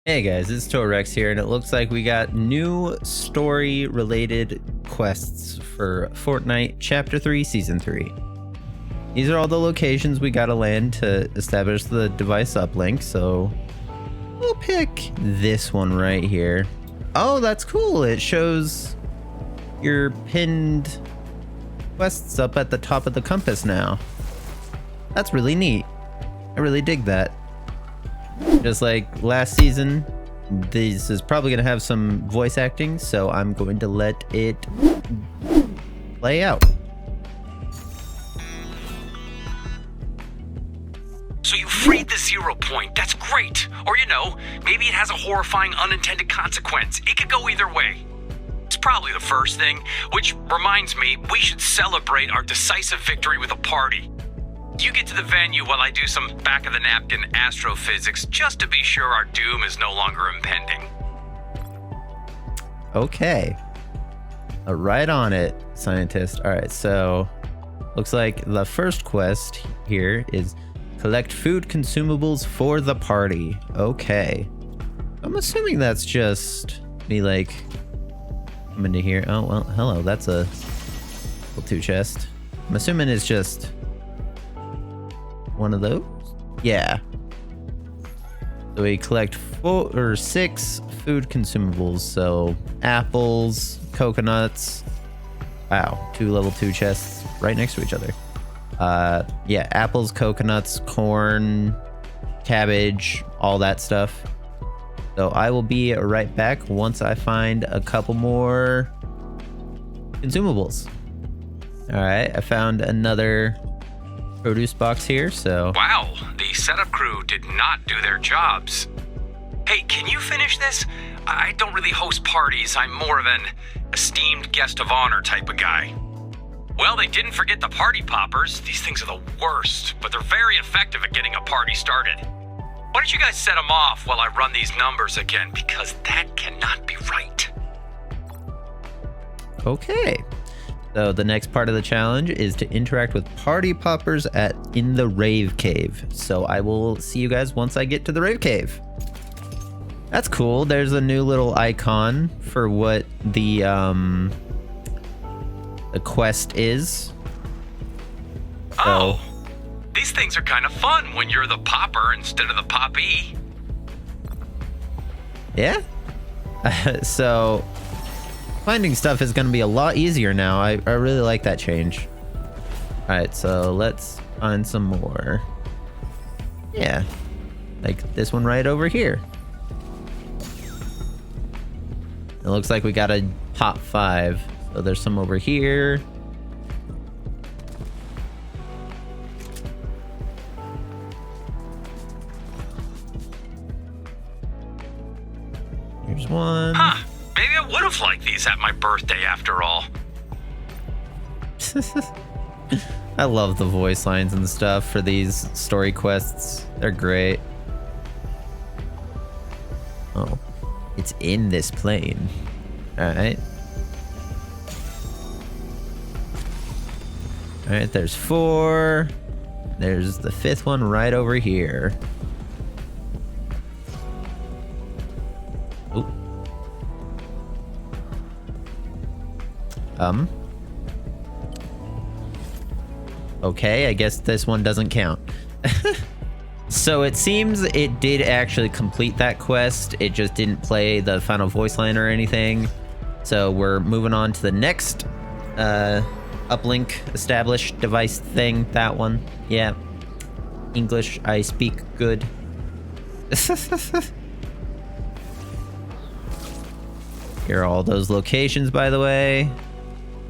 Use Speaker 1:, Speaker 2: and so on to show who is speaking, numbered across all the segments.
Speaker 1: Hey guys, it's Torex here, and it looks like we got new story-related quests for Fortnite Chapter 3, Season 3. These are all the locations we gotta land to establish the device uplink, so we'll pick this one right here. Oh, that's cool. It shows your pinned quests up at the top of the compass now. That's really neat. I really dig that. Just like last season, this is probably going to have some voice acting, so I'm going to let it play out.
Speaker 2: So you freed the 0 point, that's great. Or you know, maybe it has a horrifying unintended consequence. It could go either way. It's probably the first thing, which reminds me, we should celebrate our decisive victory with a party. You get to the venue while I do some back-of-the-napkin astrophysics just to be sure our doom is no longer impending.
Speaker 1: Okay. Right on it, scientist. All right, so looks like the first quest here is collect food consumables for the party. Okay. I'm assuming that's just me, like, coming to here. Oh, well, hello. That's a level 2 chest. I'm assuming it's just one of those? Yeah. So we collect 4 or 6 food consumables. So apples, coconuts. Wow, 2 level 2 chests right next to each other. Yeah, apples, coconuts, corn, cabbage, all that stuff. So I will be right back once I find a couple more consumables. All right, I found another produce box here, so...
Speaker 2: Wow, the setup crew did not do their jobs. Hey, can you finish this? I don't really host parties. I'm more of an esteemed guest of honor type of guy. Well, they didn't forget the party poppers. These things are the worst, but they're very effective at getting a party started. Why don't you guys set them off while I run these numbers again, because that cannot be right.
Speaker 1: Okay. So the next part of the challenge is to interact with party poppers in the Rave Cave. So I will see you guys once I get to the Rave Cave. That's cool. There's a new little icon for what the quest is.
Speaker 2: Oh, these things are kind of fun when you're the popper instead of the poppy.
Speaker 1: Yeah. So finding stuff is going to be a lot easier now. I really like that change. All right, so let's find some more. Yeah, like this one right over here. It looks like we got a top 5. So there's some over here. Here's one.
Speaker 2: Huh. Maybe I would have liked these at my birthday after all.
Speaker 1: I love the voice lines and stuff for these story quests. They're great. Oh, it's in this plane. All right. All right, there's 4. There's the 5th one right over here. Oop. Okay, I guess this one doesn't count. So it seems it did actually complete that quest. It just didn't play the final voice line or anything. So we're moving on to the next uplink established device thing. That one. Yeah. English, I speak good. Here are all those locations, by the way.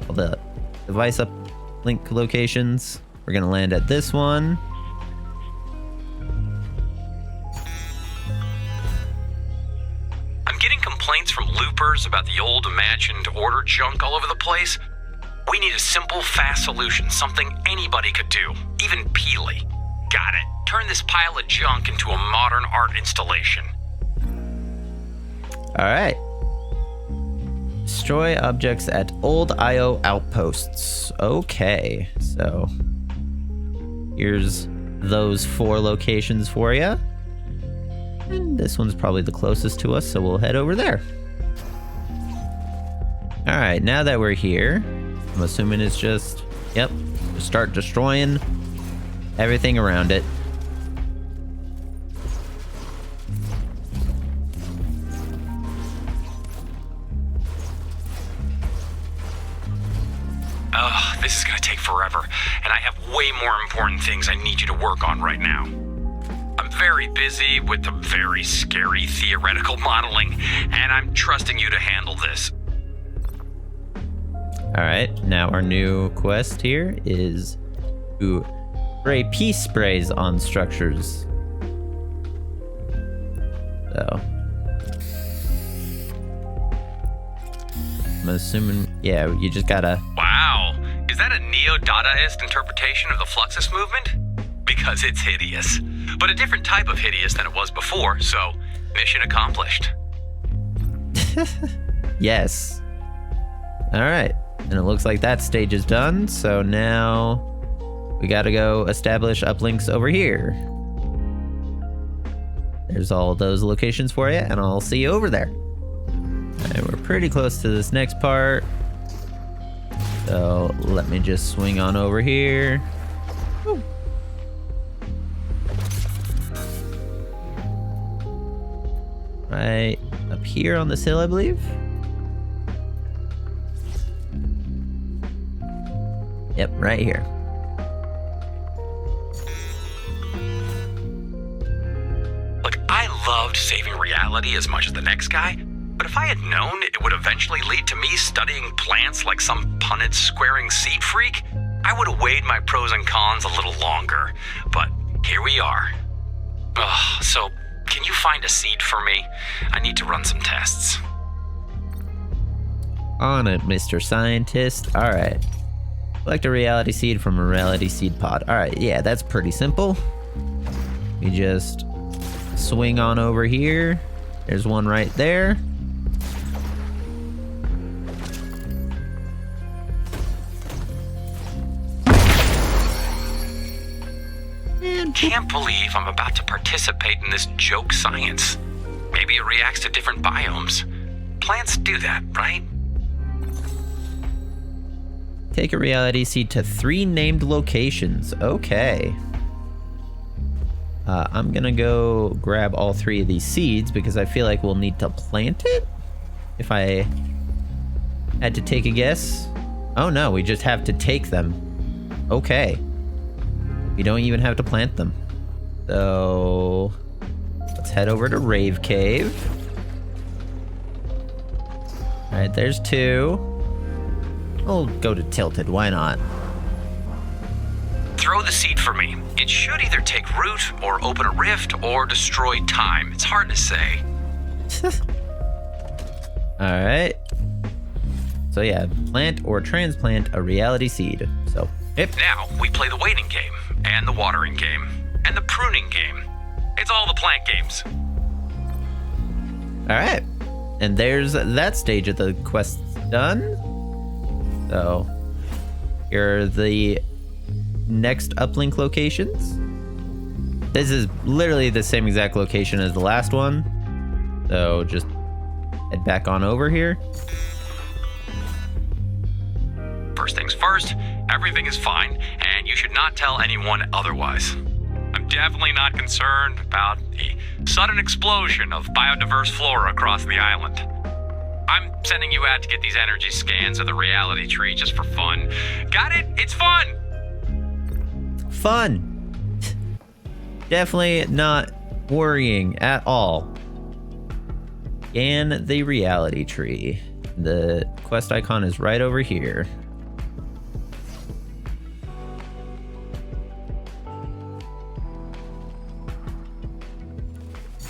Speaker 1: All the device uplink locations. We're gonna land at this one.
Speaker 2: I'm getting complaints from loopers about the old imagined order junk all over the place. We need a simple, fast solution, something anybody could do, even Peely. Got it. Turn this pile of junk into a modern art installation.
Speaker 1: All right. Destroy objects at old IO Outposts. Okay, so here's those 4 locations for you. And this one's probably the closest to us, so we'll head over there. Alright, now that we're here, I'm assuming it's just, yep, start destroying everything around it.
Speaker 2: Ugh, this is gonna take forever, and I have way more important things I need you to work on right now. I'm very busy with the very scary theoretical modeling, and I'm trusting you to handle this.
Speaker 1: Alright, now our new quest here is to spray peace sprays on structures. So I'm assuming, yeah, you just gotta...
Speaker 2: Wow, is that a neo-Dadaist interpretation of the Fluxus movement? Because it's hideous, but a different type of hideous than it was before, so mission accomplished.
Speaker 1: Yes. Alright, and it looks like that stage is done, so now we gotta go establish uplinks over here. There's all those locations for you, and I'll see you over there. Alright, we're pretty close to this next part. So let me just swing on over here. Woo. Right up here on this hill, I believe. Yep, right here.
Speaker 2: Look, I loved saving reality as much as the next guy, but if I had known it would eventually lead to me studying plants like some Punnett squaring seed freak, I would have weighed my pros and cons a little longer. But here we are. Ugh, so can you find a seed for me? I need to run some tests.
Speaker 1: On it, Mr. Scientist. All right. Collect a reality seed from a reality seed pod. All right, yeah, that's pretty simple. We just swing on over here. There's one right there.
Speaker 2: Can't believe I'm about to participate in this joke science. Maybe it reacts to different biomes. Plants do that, right?
Speaker 1: Take a reality seed to 3 named locations. Okay. I'm gonna go grab all 3 of these seeds because I feel like we'll need to plant it. If I had to take a guess. Oh no, we just have to take them. Okay. We don't even have to plant them. So let's head over to Rave Cave. All right, there's 2. We'll go to Tilted, why not?
Speaker 2: Throw the seed for me. It should either take root or open a rift or destroy time. It's hard to say.
Speaker 1: All right. So yeah, plant or transplant a reality seed. So, yep.
Speaker 2: Now we play the waiting game, and the watering game, and the pruning game. It's all the plant games.
Speaker 1: All right. And there's that stage of the quest done. So here are the next uplink locations. This is literally the same exact location as the last one. So just head back on over here.
Speaker 2: First things first, everything is fine, and you should not tell anyone otherwise. I'm definitely not concerned about the sudden explosion of biodiverse flora across the island. I'm sending you out to get these energy scans of the reality tree just for fun. Got it? It's fun!
Speaker 1: Fun. Definitely not worrying at all. Scan the reality tree. The quest icon is right over here.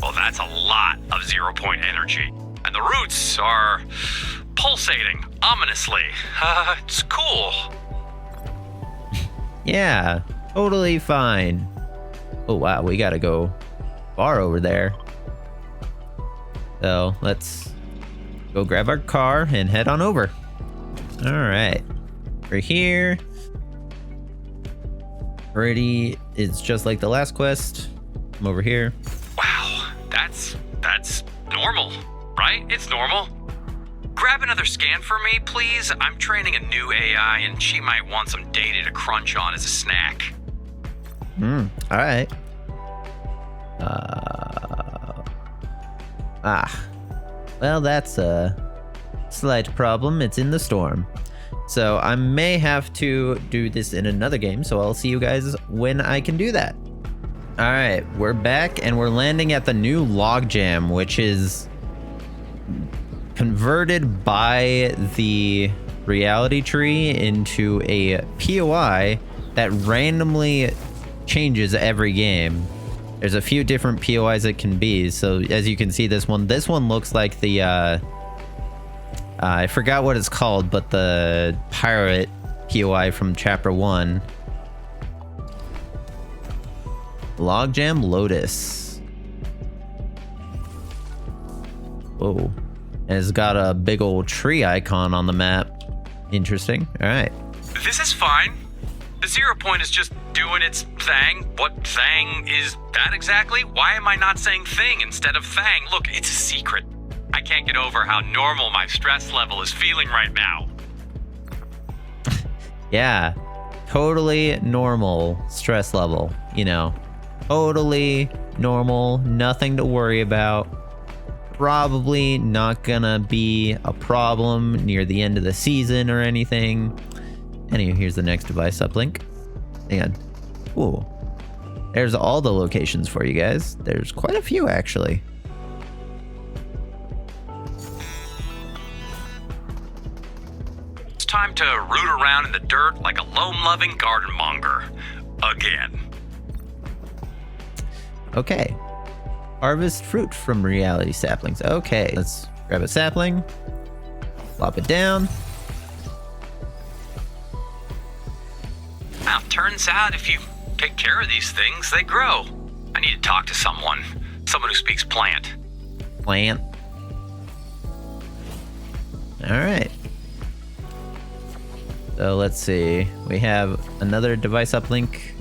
Speaker 2: Well, that's a lot of 0-point energy. And the roots are pulsating ominously. It's cool.
Speaker 1: Yeah, totally fine. Oh wow, we gotta go far over there. So let's go grab our car and head on over. All right, we're here. It's just like the last quest. I'm over here.
Speaker 2: Wow, that normal, right? It's normal. Grab another scan for me, please. I'm training a new AI, and she might want some data to crunch on as a snack.
Speaker 1: All right. Well, that's a slight problem. It's in the storm. So I may have to do this in another game, so I'll see you guys when I can do that. All right, we're back, and we're landing at the new logjam, which is converted by the reality tree into a POI that randomly changes every game. There's a few different POIs it can be. So as you can see, this one looks like the I forgot what it's called, but the pirate POI from chapter 1. Logjam Lotus. Whoa. And it's got a big old tree icon on the map. Interesting. All right.
Speaker 2: This is fine. The 0 point is just doing its thing. What thing is that exactly? Why am I not saying thing instead of thang? Look, it's a secret. I can't get over how normal my stress level is feeling right now.
Speaker 1: Yeah. Totally normal stress level, you know. Totally normal. Nothing to worry about. Probably not gonna be a problem near the end of the season or anything. Anyway, here's the next device uplink. Hang on. Ooh. There's all the locations for you guys. There's quite a few, actually.
Speaker 2: It's time to root around in the dirt like a loam-loving garden monger. Again.
Speaker 1: Okay. Harvest fruit from reality saplings. Okay, let's grab a sapling. Plop it down.
Speaker 2: Now, turns out if you take care of these things, they grow. I need to talk to someone who speaks plant.
Speaker 1: Plant. All right. So let's see. We have another device uplink.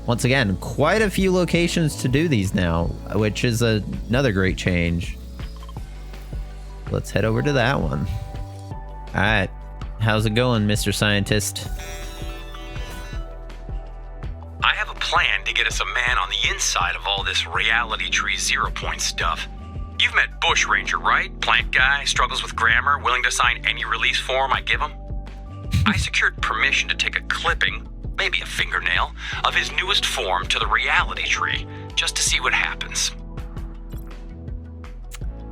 Speaker 1: Once again, quite a few locations to do these now, which is another great change. Let's head over to that one. All right. How's it going, Mr. Scientist?
Speaker 2: I have a plan to get us a man on the inside of all this reality tree 0 point stuff. You've met Bushranger, right? Plant guy, struggles with grammar, willing to sign any release form I give him. I secured permission to take a clipping, maybe a fingernail, of his newest form to the reality tree, just to see what happens.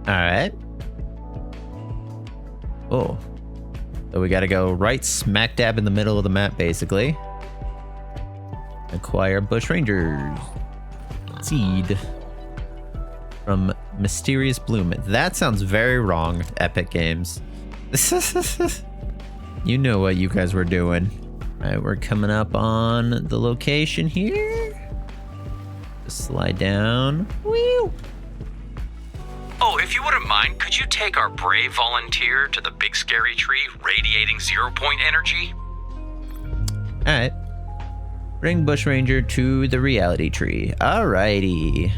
Speaker 1: All right. Oh. So we got to go right smack dab in the middle of the map, basically. Acquire Bushranger's seed from Mysterious Bloom. That sounds very wrong, Epic Games. You know what you guys were doing. All right, we're coming up on the location here. Just slide down. Woo!
Speaker 2: Oh, if you wouldn't mind, could you take our brave volunteer to the big scary tree radiating 0 point energy?
Speaker 1: All right. Bring Bushranger to the reality tree. Alrighty.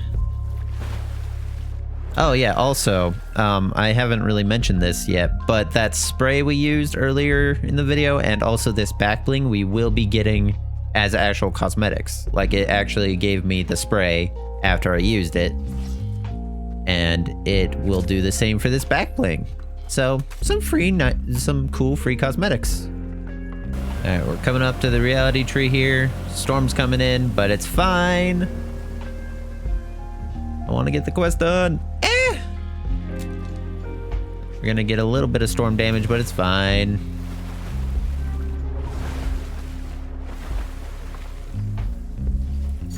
Speaker 1: Oh yeah, also, I haven't really mentioned this yet, but that spray we used earlier in the video and also this back bling we will be getting as actual cosmetics. Like, it actually gave me the spray after I used it, and it will do the same for this back bling. So some cool free cosmetics. All right, we're coming up to the reality tree here. Storm's coming in, but it's fine. I want to get the quest done. We're gonna get a little bit of storm damage, but it's fine.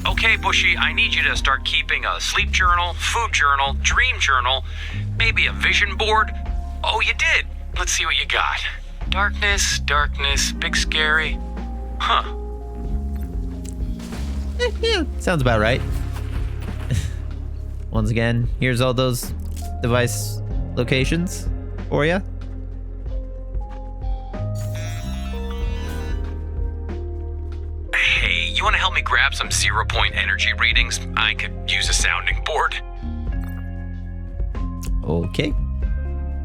Speaker 2: Okay, Bushy, I need you to start keeping a sleep journal, food journal, dream journal, maybe a vision board. Oh, you did. Let's see what you got. Darkness, darkness, big scary. Huh.
Speaker 1: Yeah, sounds about right. Once again, here's all those device locations for you.
Speaker 2: Hey, you want to help me grab some 0 point energy readings? I could use a sounding board.
Speaker 1: Okay.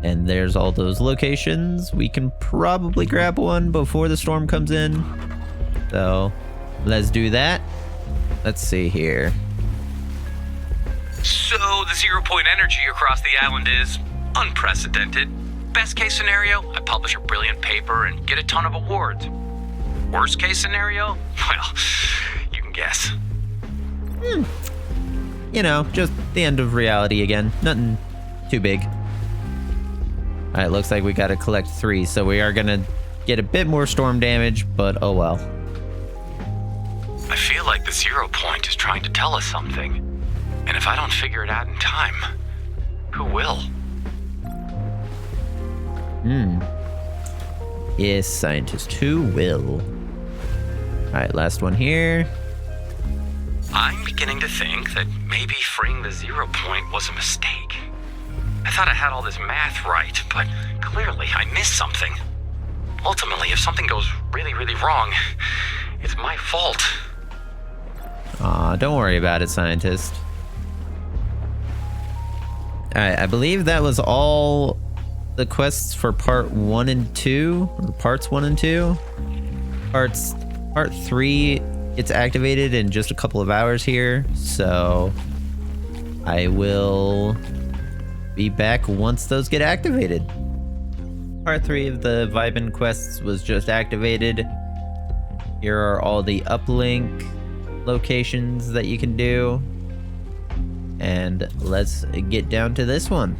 Speaker 1: And there's all those locations. We can probably grab one before the storm comes in. So let's do that. Let's see here.
Speaker 2: So the 0-point energy across the island is unprecedented. Best case scenario, I publish a brilliant paper and get a ton of awards. Worst case scenario? Well, you can guess.
Speaker 1: You know, just the end of reality again. Nothing too big. Alright, looks like we gotta collect 3, so we are gonna get a bit more storm damage, but oh well.
Speaker 2: I feel like the 0 point is trying to tell us something. And if I don't figure it out in time, who will?
Speaker 1: Yes, scientist, who will? Alright, last one here.
Speaker 2: I'm beginning to think that maybe freeing the 0 point was a mistake. I thought I had all this math right, but clearly I missed something. Ultimately, if something goes really, really wrong, it's my fault.
Speaker 1: Aw, don't worry about it, scientist. Alright, I believe that was all the quests for part 1 and 2, or parts 1 and 2. Part 3 gets activated in just a couple of hours here, so I will be back once those get activated. Part 3 of the Vibin quests was just activated. Here are all the uplink locations that you can do. And let's get down to this one.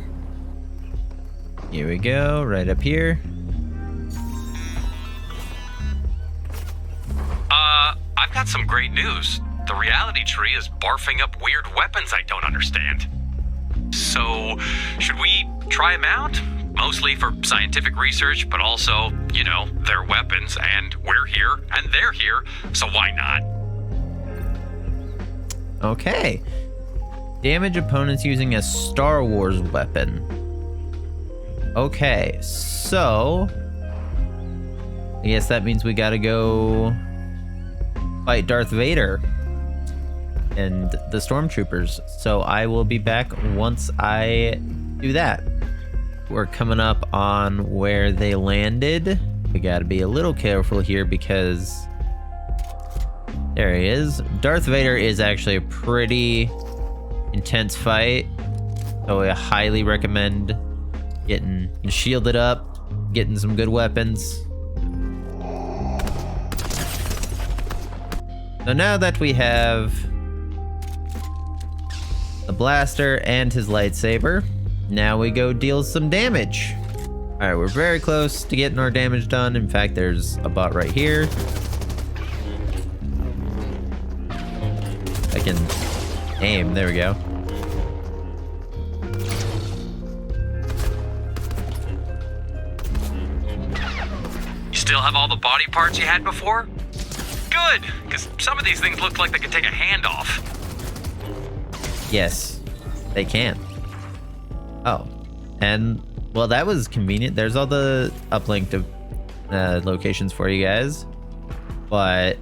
Speaker 1: Here we go, right up here.
Speaker 2: I've got some great news. The reality tree is barfing up weird weapons I don't understand. So, should we try them out? Mostly for scientific research, but also, you know, they're weapons, and we're here, and they're here, so why not?
Speaker 1: Okay. Damage opponents using a Star Wars weapon. Okay, so I guess that means we gotta go fight Darth Vader and the stormtroopers. So I will be back once I do that. We're coming up on where they landed. We gotta be a little careful here because there he is. Darth Vader is actually a pretty intense fight, so I highly recommend getting shielded up, getting some good weapons. So now that we have the blaster and his lightsaber, now we go deal some damage. Alright, we're very close to getting our damage done. In fact, there's a bot right here. I can aim, there we go.
Speaker 2: You still have all the body parts you had before? Good, because some of these things look like they could take a hand off.
Speaker 1: Yes, they can. Oh, and well, that was convenient. There's all the uplinked locations for you guys, but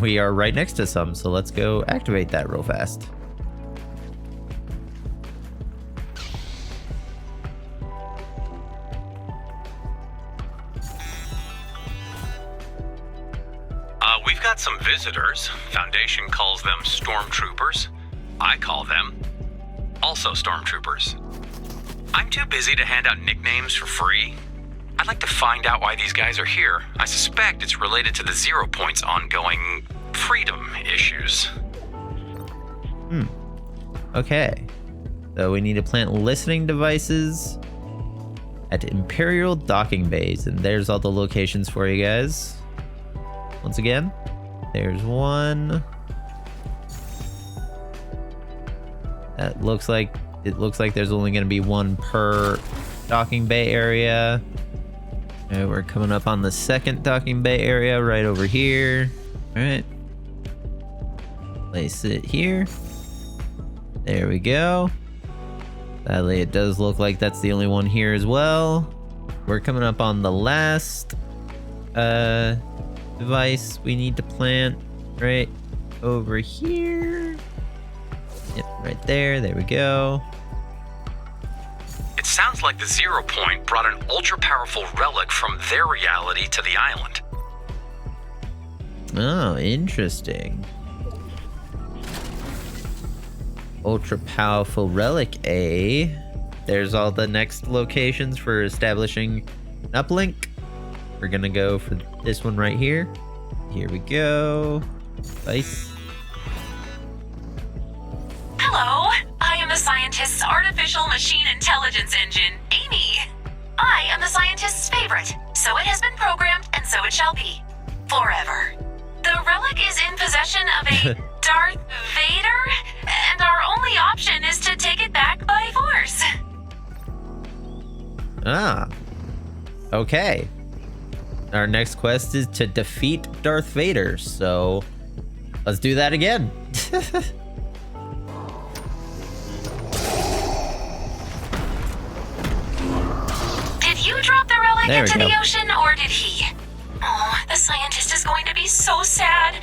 Speaker 1: we are right next to some, so let's go activate that real fast.
Speaker 2: We've got some visitors. Foundation calls them stormtroopers. I call them also stormtroopers. I'm too busy to hand out nicknames for free. I'd like to find out why these guys are here. I suspect it's related to the 0 point's ongoing freedom issues.
Speaker 1: Okay, so we need to plant listening devices at Imperial docking bays, and there's all the locations for you guys. Once again, there's one. That looks like there's only going to be one per docking bay area. Okay, we're coming up on the second docking bay area right over here. All right, place it here. There we go. Sadly, it does look like that's the only one here as well. We're coming up on the last device we need to plant right over here. Yep, right there. There we go.
Speaker 2: It Sounds like the 0 Point brought an ultra-powerful relic from their reality to the island.
Speaker 1: Oh, interesting. Ultra powerful relic, eh? There's all the next locations for establishing an uplink. We're gonna go for this one right here. Here we go. Nice.
Speaker 3: Hello, I am the scientist's artificial machine intelligence engine, Amy. I am the scientist's favorite, so it has been programmed and so it shall be. Forever. The relic is in possession of a Darth Vader, and our only option is to take it back by force.
Speaker 1: Ah. Okay. Our next quest is to defeat Darth Vader, so let's do that again.
Speaker 3: Did you drop the relic
Speaker 1: There we
Speaker 3: into
Speaker 1: go.
Speaker 3: the ocean, or did he? Oh, the scientist is going to be so sad.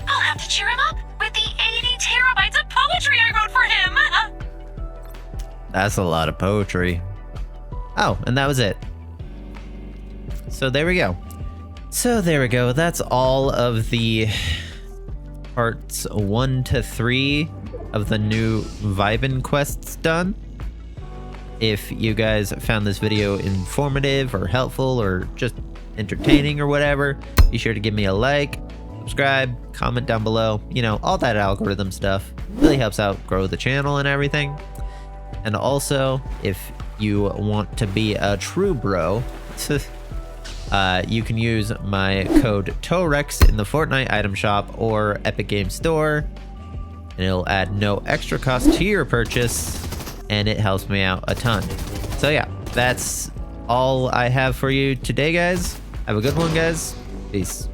Speaker 3: I'll have to cheer him up with the 80 terabytes of poetry I wrote for him.
Speaker 1: That's a lot of poetry. Oh, and that was it. So there we go. That's all of the parts 1 to 3 of the new Vibin quests done. If you guys found this video informative or helpful or just entertaining or whatever, be sure to give me a like, subscribe, comment down below. You know, all that algorithm stuff really helps out grow the channel and everything. And also, if you want to be a true bro, you can use my code TOREX in the Fortnite item shop or Epic Games Store, and it'll add no extra cost to your purchase, and it helps me out a ton. So yeah, that's all I have for you today, guys. Have a good one, guys. Peace.